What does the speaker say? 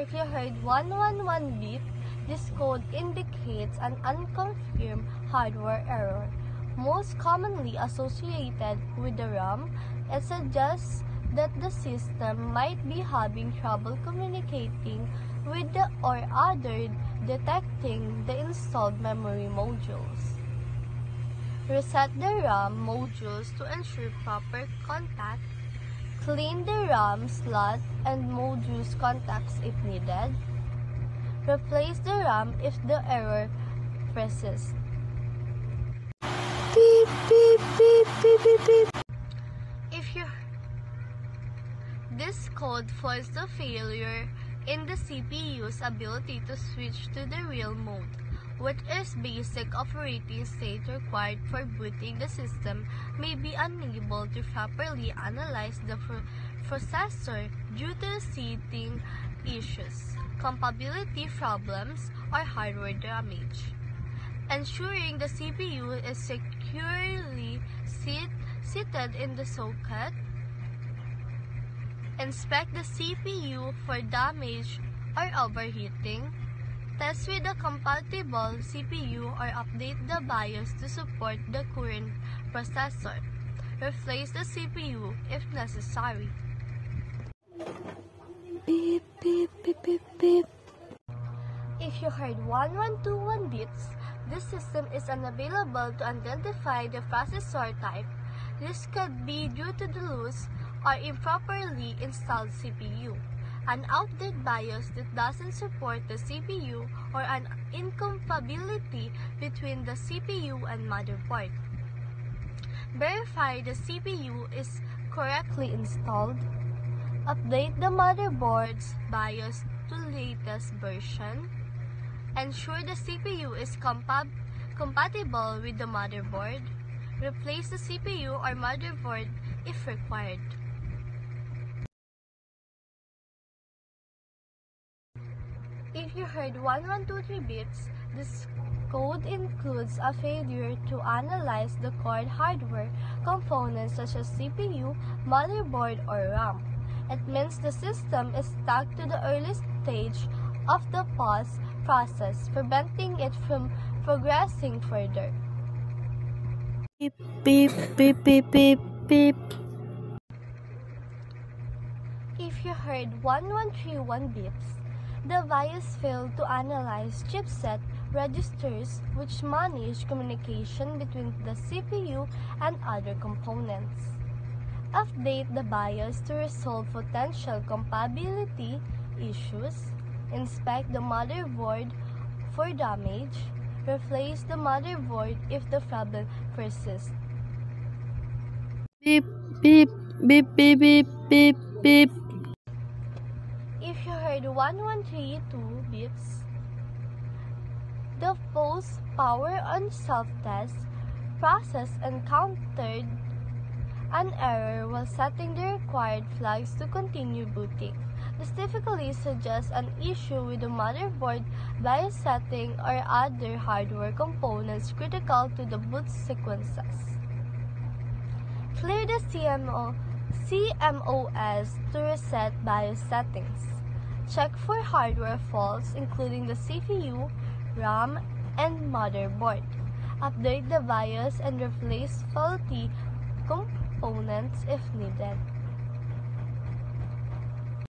If you heard 111 beep, this code indicates an unconfirmed hardware error, most commonly associated with the RAM. It suggests that the system might be having trouble communicating with the or other detecting the installed memory modules. Reset the RAM modules to ensure proper contact. Clean the RAM slot and modules contacts if needed. Replace the RAM if the error persists. Beep, beep, beep, beep, beep, beep. This code foils the failure in the CPU's ability to switch to the real mode, which is basic operating state required for booting. The system may be unable to properly analyze the processor due to seating issues, compatibility problems, or hardware damage. Ensuring the CPU is securely seated in the socket. Inspect the CPU for damage or overheating. Test with a compatible CPU or update the BIOS to support the current processor. Replace the CPU if necessary. Beep, beep, beep, beep, beep. If you heard 1121 beeps, this system is unavailable to identify the processor type. This could be due to the loose or improperly installed CPU, an outdated BIOS that doesn't support the CPU, or an incompatibility between the CPU and motherboard. Verify the CPU is correctly installed. Update the motherboard's BIOS to latest version. Ensure the CPU is compatible with the motherboard. Replace the CPU or motherboard if required. If you heard 1123 beeps, this code includes a failure to analyze the core hardware components such as CPU, motherboard, or RAM. It means the system is stuck to the early stage of the pause process, preventing it from progressing further. Beep, beep, beep, beep, beep, beep. If you heard 1131 beeps, the BIOS failed to analyze chipset registers which manage communication between the CPU and other components. Update the BIOS to resolve potential compatibility issues. Inspect the motherboard for damage. Replace the motherboard if the problem persists. Beep, beep, beep, beep, beep, beep, beep. If you heard 1132 beeps, the post power on self-test process encountered an error while setting the required flags to continue booting. This typically suggests an issue with the motherboard, BIOS setting, or other hardware components critical to the boot sequences. Clear the CMOS to reset BIOS settings. Check for hardware faults including the CPU, RAM, and motherboard. Update the BIOS and replace faulty components if needed.